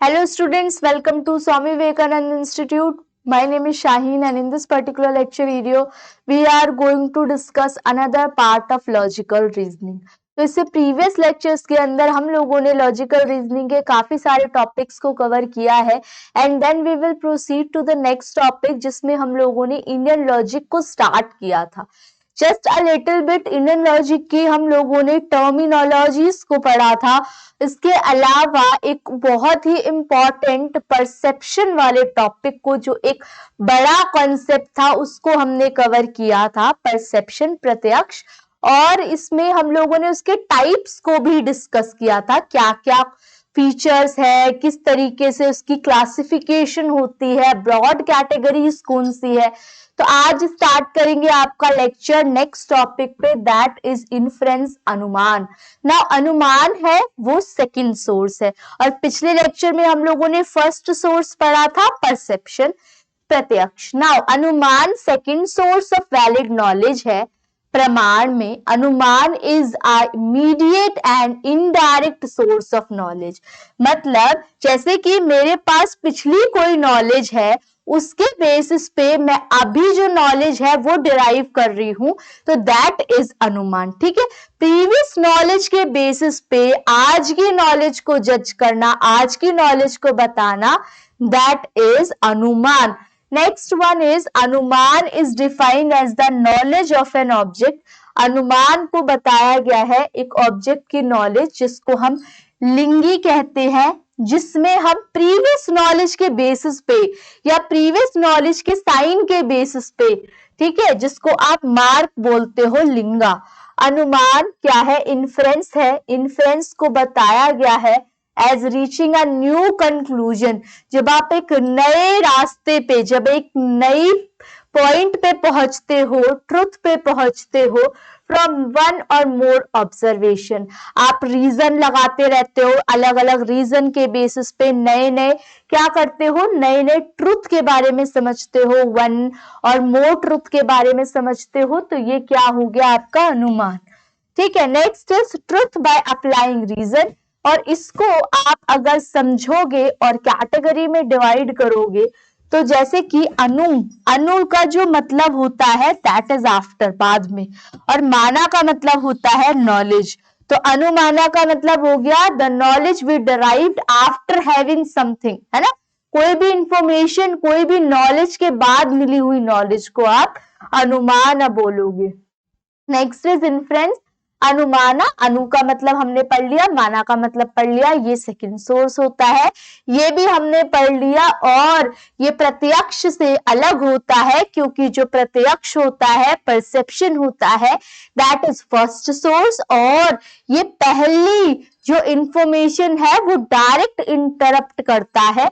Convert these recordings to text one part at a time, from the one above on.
Hello students, welcome to Swami Vivekananda Institute. My name is Shaheen and in this particular lecture video, we are going to discuss another part of logical reasoning. तो इससे previous lectures के अंदर हम लोगों ने logical reasoning के काफी सारे टॉपिक्स को कवर किया है and then we will proceed to the next topic जिसमें हम लोगों ने इंडियन लॉजिक को स्टार्ट किया था. Just a little bit Indian logic की हम लोगों ने टर्मिनोलॉजीज को पढ़ा था. इसके अलावा एक बहुत ही इम्पॉर्टेंट परसेप्शन वाले टॉपिक को जो एक बड़ा कॉन्सेप्ट था उसको हमने कवर किया था, परसेप्शन प्रत्यक्ष. और इसमें हम लोगों ने उसके टाइप्स को भी डिस्कस किया था, क्या क्या फीचर्स है, किस तरीके से उसकी क्लासिफिकेशन होती है, ब्रॉड कैटेगरीज कौन सी है. तो आज स्टार्ट करेंगे आपका लेक्चर नेक्स्ट टॉपिक पे, दैट इज इन्फ्रेंस, अनुमान. ना अनुमान है वो सेकंड सोर्स है और पिछले लेक्चर में हम लोगों ने फर्स्ट सोर्स पढ़ा था परसेप्शन प्रत्यक्ष. नाउ अनुमान second source of valid knowledge है. प्रमाण में अनुमान is a immediate and indirect source of knowledge. मतलब जैसे कि मेरे पास पिछली कोई नॉलेज है, उसके बेसिस पे मैं अभी जो नॉलेज है वो डिराइव कर रही हूं, तो दैट इज अनुमान. ठीक है, प्रीवियस नॉलेज के बेसिस पे आज की नॉलेज को जज करना, आज की नॉलेज को बताना, दैट इज अनुमान. नेक्स्ट वन इज अनुमान is defined as the knowledge of an object. अनुमान को बताया गया है एक ऑब्जेक्ट की नॉलेज जिसको हम लिंगी कहते हैं, जिसमें हम प्रीवियस नॉलेज के बेसिस पे या प्रीवियस नॉलेज के साइन के बेसिस पे, ठीक है, जिसको आप मार्क बोलते हो, लिंगा. अनुमान क्या है? इन्फ्रेंस है. इन्फ्रेंस को बताया गया है as reaching a new conclusion. जब आप एक नए रास्ते पे, जब एक नई पॉइंट पे पहुंचते हो, ट्रुथ पे पहुंचते हो, फ्रॉम वन और मोर ऑब्जर्वेशन. आप रीजन लगाते रहते हो, अलग अलग रीजन के बेसिस पे नए नए क्या करते हो, नए नए ट्रुथ के बारे में समझते हो, वन और मोर ट्रुथ के बारे में समझते हो, तो ये क्या हो गया आपका अनुमान. ठीक है. Next is truth by applying reason. और इसको आप अगर समझोगे और कैटेगरी में डिवाइड करोगे तो जैसे कि अनु का जो मतलब होता है दैट इज आफ्टर, बाद में, और माना का मतलब होता है नॉलेज. तो अनुमाना का मतलब हो गया the knowledge we derived after having something, है ना. कोई भी इंफॉर्मेशन, कोई भी नॉलेज के बाद मिली हुई नॉलेज को आप अनुमान बोलोगे. Next is inference. अनुमाना, अनु का मतलब हमने पढ़ लिया, माना का मतलब पढ़ लिया, ये सेकंड सोर्स होता है, ये भी हमने पढ़ लिया. और ये प्रत्यक्ष से अलग होता है क्योंकि जो प्रत्यक्ष होता है, परसेप्शन होता है, दैट इज फर्स्ट सोर्स. और ये पहली जो इंफॉर्मेशन है वो डायरेक्ट इंटरप्ट करता है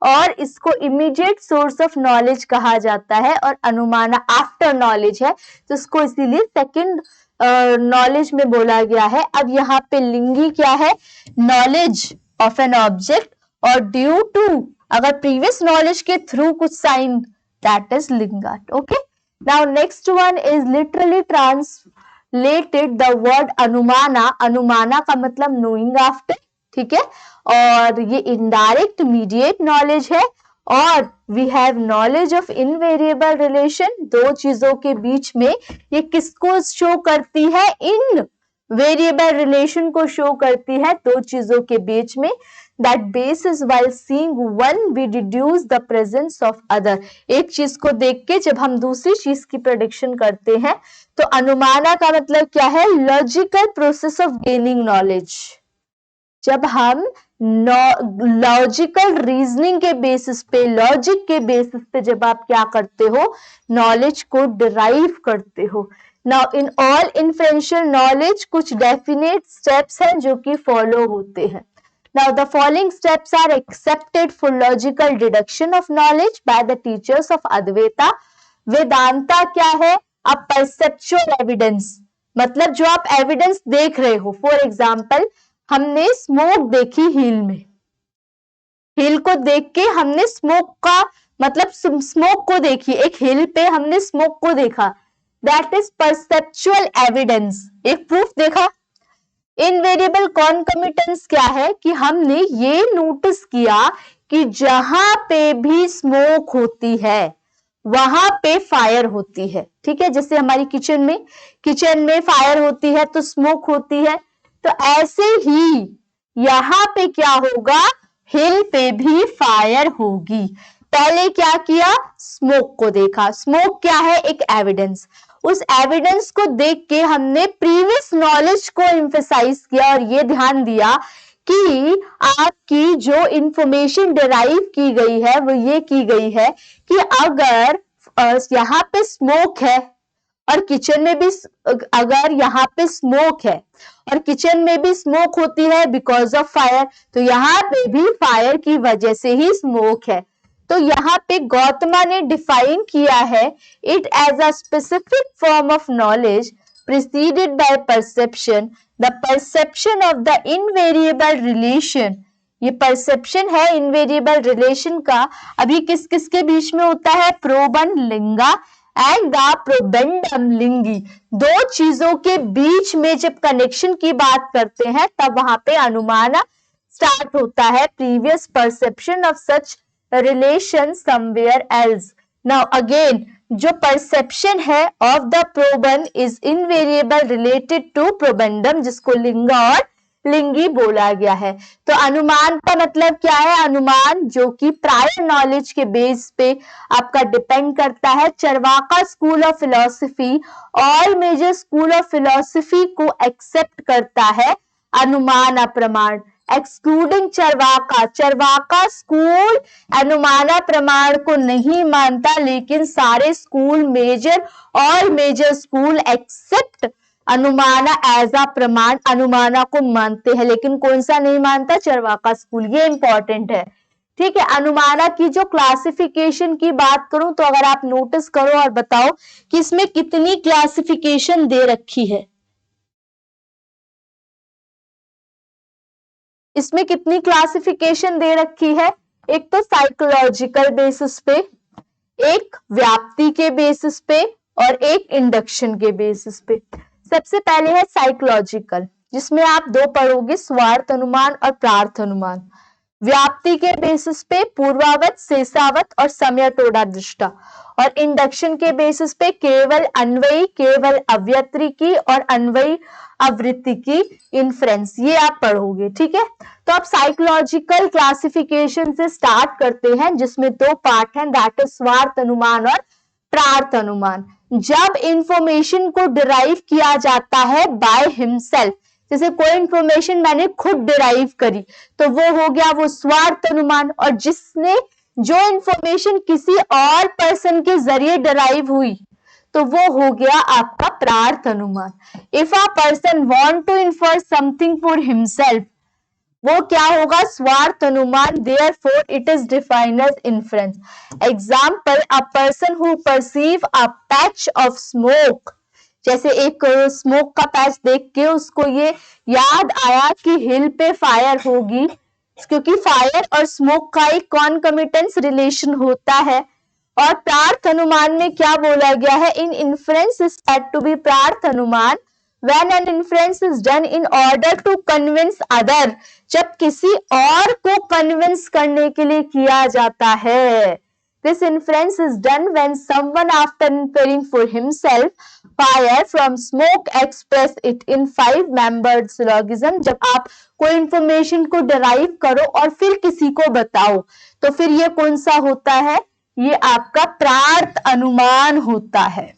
और इसको इमीडिएट सोर्स ऑफ नॉलेज कहा जाता है. और अनुमाना आफ्टर नॉलेज है, तो इसको इसीलिए सेकंड नॉलेज में बोला गया है. अब यहाँ पे लिंगी क्या है? नॉलेज ऑफ एन ऑब्जेक्ट और ड्यू टू, अगर प्रीवियस नॉलेज के थ्रू कुछ sign, that is linga. Okay. Now next one is literally translated the word anumana. अनुमाना का मतलब नोइंग आफ्टर. ठीक है. और ये इनडायरेक्ट मीडिएट नॉलेज है. और we have knowledge of invariable relation. दो चीजों के बीच में ये किसको शो करती है? इन वेरिएबल रिलेशन को शो करती है दो चीजों के बीच में. That basis while seeing one we deduce the presence of other. एक चीज को देख के जब हम दूसरी चीज की प्रेडिक्शन करते हैं, तो अनुमाना का मतलब क्या है? Logical process of gaining knowledge. जब हम लॉजिकल रीजनिंग के बेसिस पे, लॉजिक के बेसिस पे जब आप क्या करते हो, नॉलेज को डिराइव करते हो. Now in all inferential knowledge कुछ डेफिनेट स्टेप्स हैं जो कि फॉलो होते हैं. Now the following steps are accepted for logical deduction of knowledge by the teachers of Advaita. Vedanta क्या है? A perceptual evidence. मतलब जो आप एविडेंस देख रहे हो. फॉर एग्जाम्पल, हमने स्मोक देखी हील में, हील को देख के हमने स्मोक का मतलब स्मोक को देखी, एक हिल पे हमने स्मोक को देखा, दैट इज परसेप्चुअल एविडेंस. एक प्रूफ देखा, इनवेरिएबल कॉन्कमिटेंस क्या है कि हमने ये नोटिस किया कि जहां पे भी स्मोक होती है वहां पे फायर होती है। ठीक है, जैसे हमारी किचन में फायर होती है तो स्मोक होती है, तो ऐसे ही यहाँ पे क्या होगा, हिल पे भी फायर होगी। पहले क्या किया, स्मोक को देखा। स्मोक क्या है, एक एविडेंस। उस एविडेंस को देख के हमने प्रीवियस नॉलेज को एम्फेसाइज किया और ये ध्यान दिया कि आपकी जो इंफॉर्मेशन डिराइव की गई है वो ये की गई है कि अगर यहाँ पे स्मोक है और किचन में भी, अगर यहाँ पे स्मोक है और किचन में भी स्मोक होती है बिकॉज ऑफ फायर, तो यहाँ पे भी फायर की वजह से ही स्मोक है। तो यहाँ पे गौतमा ने डिफाइन किया है it as a specific form of knowledge preceded by perception, the perception of the invariable relation। ये परसेप्शन है इनवेरिएबल रिलेशन का, अभी किस किस के बीच में होता है, प्रोबन लिंगा एंड द प्रोबेंडम लिंगी। दो चीजों के बीच में जब कनेक्शन की बात करते हैं तब वहां पे अनुमान स्टार्ट होता है, previous perception of such relation somewhere else. Now again, जो परसेप्शन है of the probans is invariable related to probandum, जिसको लिंगा और लिंगी बोला गया है। तो अनुमान का मतलब क्या है, अनुमान जो कि प्रायर नॉलेज के बेस पे आपका डिपेंड करता है। Charvaka school of philosophy all major school of philosophy को एक्सेप्ट करता है अनुमान अप्रमाण, एक्सक्लूडिंग चरवाका। चरवाका स्कूल अनुमाना प्रमाण को नहीं मानता, लेकिन सारे स्कूल मेजर और major school accept anumana as a pramana, अनुमाना को मानते हैं, लेकिन कौन सा नहीं मानता, चरवाका स्कूल। ये इंपॉर्टेंट है। ठीक है, अनुमाना की जो क्लासिफिकेशन की बात करूं तो अगर आप नोटिस करो और बताओ कि इसमें कितनी क्लासिफिकेशन दे रखी है, इसमें कितनी क्लासिफिकेशन दे रखी है। एक तो साइकोलॉजिकल बेसिस पे, एक व्याप्ति के बेसिस पे और एक इंडक्शन के बेसिस पे। सबसे पहले है साइकोलॉजिकल, जिसमें आप दो पढ़ोगे, स्वार्थ अनुमान और प्रार्थ अनुमान। व्याप्ति के बेसिस पे पूर्वावत, शेषावत और समयतोड़ा दृष्टा, और इंडक्शन के बेसिस पे केवल अन्वयी, केवल अव्यतिरिकी और अन्वयी आवृत्ति की इन्फ्रेंस, ये आप पढ़ोगे। ठीक है, तो आप साइकोलॉजिकल क्लासिफिकेशन से स्टार्ट करते हैं, जिसमें दो पार्ट हैं, दैट इज स्वार्थ अनुमान और प्रार्थ अनुमान। जब इंफॉर्मेशन को डिराइव किया जाता है बाय हिमसेल्फ, जैसे कोई इंफॉर्मेशन मैंने खुद डिराइव करी तो वो हो गया वो स्वार्थ अनुमान, और जिसने जो इंफॉर्मेशन किसी और पर्सन के जरिए डिराइव हुई तो वो हो गया आपका प्रार्थ अनुमान। If a person want to infer something for himself, वो क्या होगा, स्वार्थ अनुमान, therefore it is defined as inference। Example, a person who perceive a patch of smoke, जैसे एक स्मोक का पैच देख के उसको ये याद आया कि हिल पे फायर होगी, क्योंकि फायर और स्मोक का एक कॉन्कमिटेंस रिलेशन होता है। और प्रार्थ अनुमान में क्या बोला गया है, in inference is said to be प्रार्थ अनुमान when an inference is done in order to convince other, जब किसी और को कन्विंस करने के लिए किया जाता है। This inference is done when someone after inferring for himself fire from smoke express it in 5-membered syllogism। जब आप कोई इंफॉर्मेशन को डिराइव करो और फिर किसी को बताओ तो फिर ये कौन सा होता है, ये आपका प्रार्थ अनुमान होता है।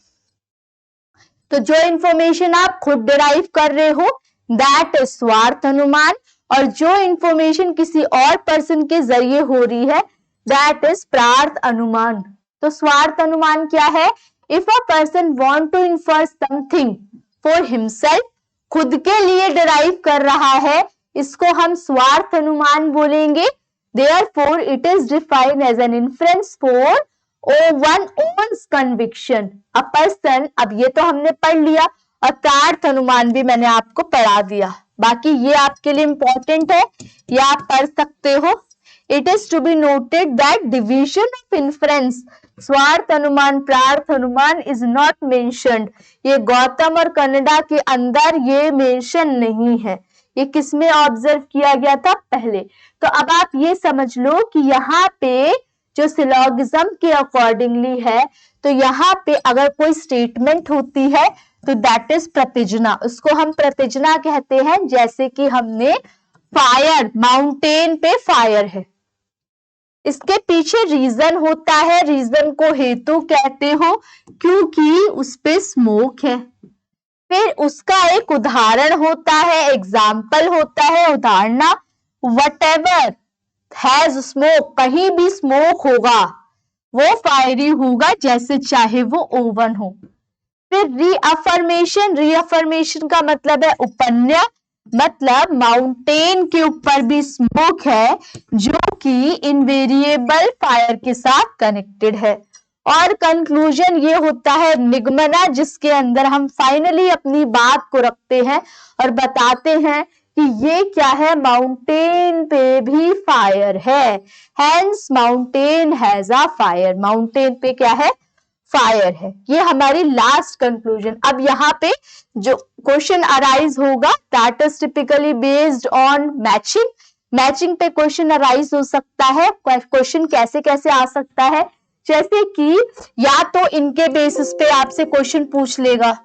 तो जो इंफॉर्मेशन आप खुद डिराइव कर रहे हो दैट इज स्वार्थ अनुमान, और जो इंफॉर्मेशन किसी और पर्सन के जरिए हो रही है दैट इज प्रार्थ अनुमान। तो स्वार्थ अनुमान क्या है, if a person want to infer something for himself, खुद के लिए डिराइव कर रहा है, इसको हम स्वार्थ अनुमान बोलेंगे। Therefore it is defined as an inference for one owns conviction, a person। अब ये तो हमने पढ़ लिया, और प्रार्थ अनुमान भी मैंने आपको पढ़ा दिया, बाकी ये आपके लिए इंपॉर्टेंट है, ये आप पढ़ सकते हो। It is to be noted that division of inference, स्वार्थ अनुमान प्रार्थ अनुमान इज नॉट मेंशन्ड, ये गौतम और कनाडा के अंदर ये मेंशन नहीं है। ये किसमें ऑब्जर्व किया गया था? पहले। तो अब आप ये समझ लो कि यहाँ पे जो सिलोगिज्म के अकॉर्डिंगली है, तो यहाँ पे अगर कोई स्टेटमेंट होती है तो दैट इज प्रतिजना, उसको हम प्रतिजना कहते हैं। जैसे कि हमने फायर, माउंटेन पे फायर है, इसके पीछे रीजन होता है, रीजन को हेतु कहते हो क्योंकि उस पे स्मोक है। फिर उसका एक उदाहरण होता है, एग्जाम्पल होता है, उदाहरण, वटेवर हैज स्मोक, कहीं भी स्मोक होगा वो फायरी होगा, जैसे चाहे वो ओवन हो। फिर रीअफर्मेशन, रीअफर्मेशन का मतलब है उपन्या, मतलब माउंटेन के ऊपर भी स्मोक है जो कि इनवेरिएबल फायर के साथ कनेक्टेड है। और कंक्लूजन ये होता है निगमना, जिसके अंदर हम फाइनली अपनी बात को रखते हैं और बताते हैं कि ये क्या है, माउंटेन पे भी फायर है, hence mountain has a fire, mountain पे क्या है, फायर है। ये हमारी लास्ट कंक्लूजन। अब यहाँ पे जो क्वेश्चन अराइज होगा that is typically based on matching, matching पे क्वेश्चन अराइज हो सकता है। क्वेश्चन कैसे कैसे आ सकता है, जैसे कि या तो इनके बेसिस पे आपसे क्वेश्चन पूछ लेगा,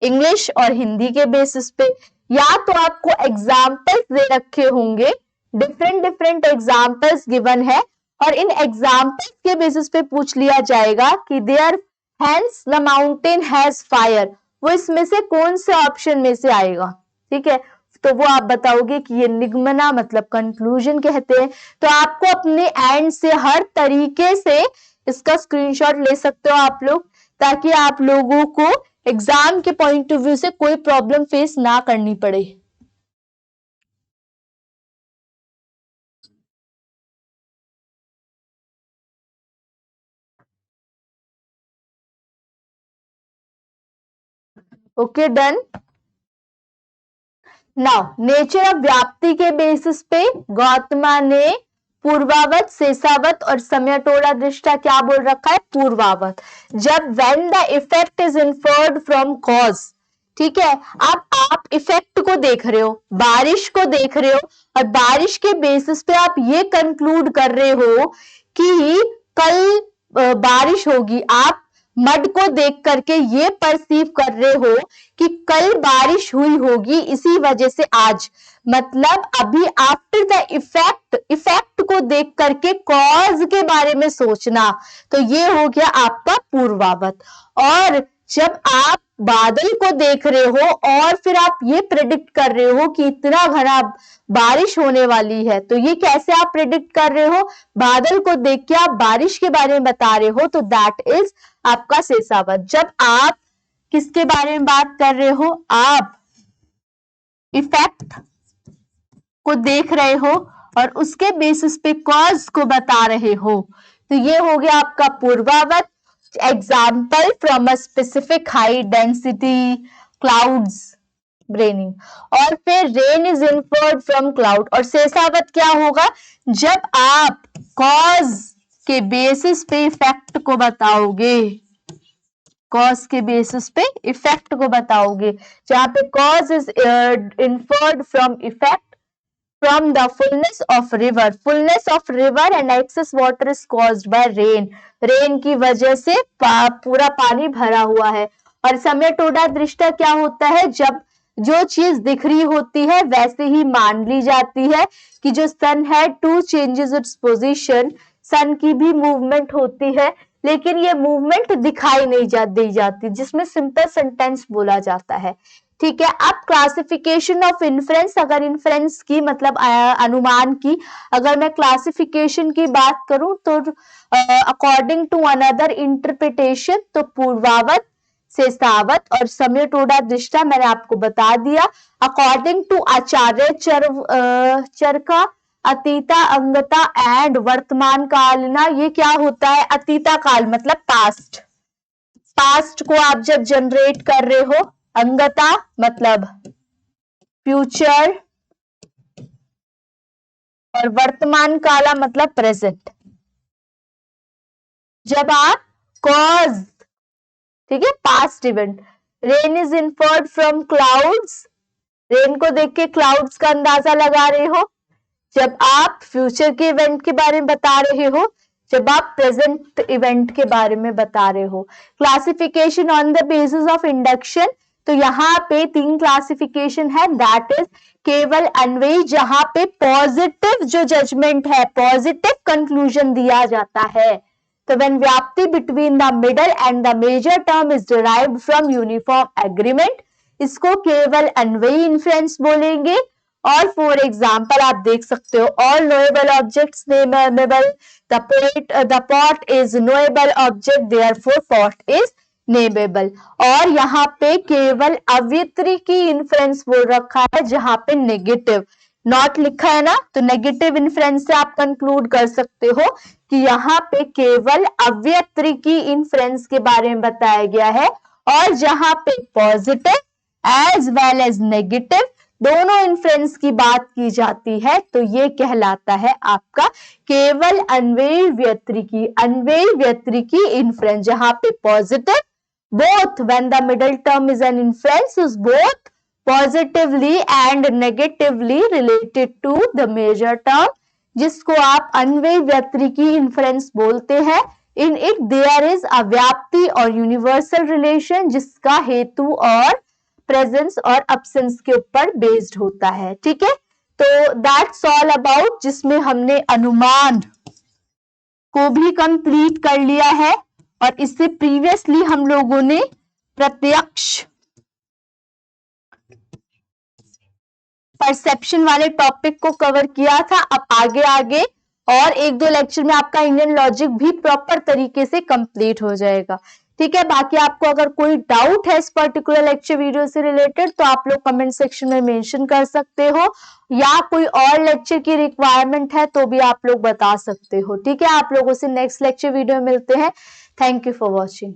इंग्लिश और हिंदी के बेसिस पे, या तो आपको एग्जाम्पल्स दे रखे होंगे, डिफरेंट डिफरेंट एग्जाम्पल्स गिवन है और इन एग्जाम्पल्स के बेसिस पे पूछ लिया जाएगा कि there hence the mountain has fire, वो इसमें से कौन से ऑप्शन में से आएगा। ठीक है, तो वो आप बताओगे कि ये निगमना मतलब कंक्लूजन कहते हैं। तो आपको अपने एंड से हर तरीके से इसका स्क्रीनशॉट ले सकते हो आप लोग, ताकि आप लोगों को एग्जाम के पॉइंट ऑफ व्यू से कोई प्रॉब्लम फेस ना करनी पड़े। Okay, done. Now nature of व्याप्ति के बेसिस पे गौतमा ने पूर्वावत, शेषावत और सम्यक्तोड़ा दृष्टा क्या बोल रखा है, पूर्वावत। जब when the effect is inferred from cause, ठीक है, अब आप इफेक्ट को देख रहे हो, बारिश को देख रहे हो और बारिश के बेसिस पे आप ये कंक्लूड कर रहे हो कि कल बारिश होगी। आप मड को देख करके ये परसीव कर रहे हो कि कल बारिश हुई होगी, इसी वजह से आज, मतलब अभी आफ्टर द इफेक्ट, इफेक्ट को देख करके कॉज के बारे में सोचना, तो ये हो गया आपका पूर्वावत। और जब आप बादल को देख रहे हो और फिर आप ये प्रेडिक्ट कर रहे हो कि इतना घना बारिश होने वाली है, तो ये कैसे आप प्रेडिक्ट कर रहे हो, बादल को देख के आप बारिश के बारे में बता रहे हो, तो दैट इज आपका शेषावत। जब आप किसके बारे में बात कर रहे हो, आप इफेक्ट को देख रहे हो और उसके बेसिस पे कॉज को बता रहे हो, तो ये हो गया आपका पूर्वावत। Example from a specific high density clouds raining, और फिर rain is inferred from cloud. और शेषावत क्या होगा, जब आप कॉज के बेसिस पे इफेक्ट को बताओगे, कॉज के बेसिस पे इफेक्ट को बताओगे, जहां पे cause is inferred from effect, from the fullness of river, fullness of river and excess water is caused by rain, rain की वजह से पूरा पानी भरा हुआ है। और सम्यक्तोड़ा दृष्टा क्या होता है, जब जो चीज दिख रही होती है वैसे ही मान ली जाती है कि जो सन है टू चेंजेस इट्स पोजीशन, सन की भी मूवमेंट होती है लेकिन ये मूवमेंट दिखाई नहीं दी जाती, जिसमें सिंपल सेंटेंस बोला जाता है। ठीक है, अब क्लासिफिकेशन ऑफ इन्फ्रेंस, अगर इन्फ्रेंस की मतलब अनुमान की अगर मैं क्लासिफिकेशन की बात करूं तो अकॉर्डिंग टू अनदर इंटरप्रिटेशन, तो पूर्वावत, शेषावत और सम्यक्तोड़ा दृष्टा मैंने आपको बता दिया। अकॉर्डिंग टू आचार्य चरका, अतीता, अंगता एंड वर्तमान कालना, ये क्या होता है, अतीता काल मतलब पास्ट, पास्ट को आप जब जनरेट कर रहे हो, अंगता मतलब फ्यूचर और वर्तमान काला मतलब प्रेजेंट। जब आप कॉज, ठीक है, past event, rain is inferred from clouds, rain को देख के क्लाउड्स का अंदाजा लगा रहे हो, जब आप फ्यूचर के इवेंट के बारे में बता रहे हो, जब आप प्रेजेंट इवेंट के बारे में बता रहे हो। Classification on the basis of induction, तो यहाँ पे 3 क्लासिफिकेशन है, दैट इज केवल अन्वयी, जहां पे पॉजिटिव जो जजमेंट है, पॉजिटिव कंक्लूजन दिया जाता है। तो व्हेन व्याप्ति between the middle and the major term is derived from uniform agreement, इसको केवल अन्वयी इन्फ्लुएंस बोलेंगे। और फॉर एग्जाम्पल आप देख सकते हो, all knowable objects nameable, the pot is knowable object, therefore pot is nameable. और यहाँ पे केवल अव्यतिरिकी इन्फ्लुएंस बोल रखा है, जहां पे नेगेटिव नॉट लिखा है ना, तो नेगेटिव इन्फ्लुएंस से आप कंक्लूड कर सकते हो कि यहाँ पे केवल अव्यतिरिकी इन्फ्लुएंस के बारे में बताया गया है। और जहां पे positive as well as negative दोनों इन्फ्लुएंस की बात की जाती है, तो ये कहलाता है आपका केवल अन्वयी व्यतिरिकी इन्फ्लुएंस, जहां पे positive both when the middle term is an influence is both positively and negatively related to the major term, जिसको आप अन्वयी व्यतिरिकी इन्फ्लुएंस बोलते हैं। In it there is a व्याप्ति और यूनिवर्सल रिलेशन, जिसका हेतु और प्रेजेंस और अब्सेंस के ऊपर बेस्ड होता है। ठीक है, तो दैट्स ऑल अबाउट, जिसमें हमने अनुमान को भी कंप्लीट कर लिया है। और इससे प्रीवियसली हम लोगों ने प्रत्यक्ष परसेप्शन वाले टॉपिक को कवर किया था। अब आगे आगे और 1-2 लेक्चर में आपका इंडियन लॉजिक भी प्रॉपर तरीके से कंप्लीट हो जाएगा। ठीक है, बाकी आपको अगर कोई डाउट है इस पर्टिकुलर लेक्चर वीडियो से रिलेटेड, तो आप लोग कमेंट सेक्शन में मेंशन कर सकते हो, या कोई और लेक्चर की रिक्वायरमेंट है तो भी आप लोग बता सकते हो। ठीक है, आप लोगों से नेक्स्ट लेक्चर वीडियो में मिलते हैं। Thank you for watching.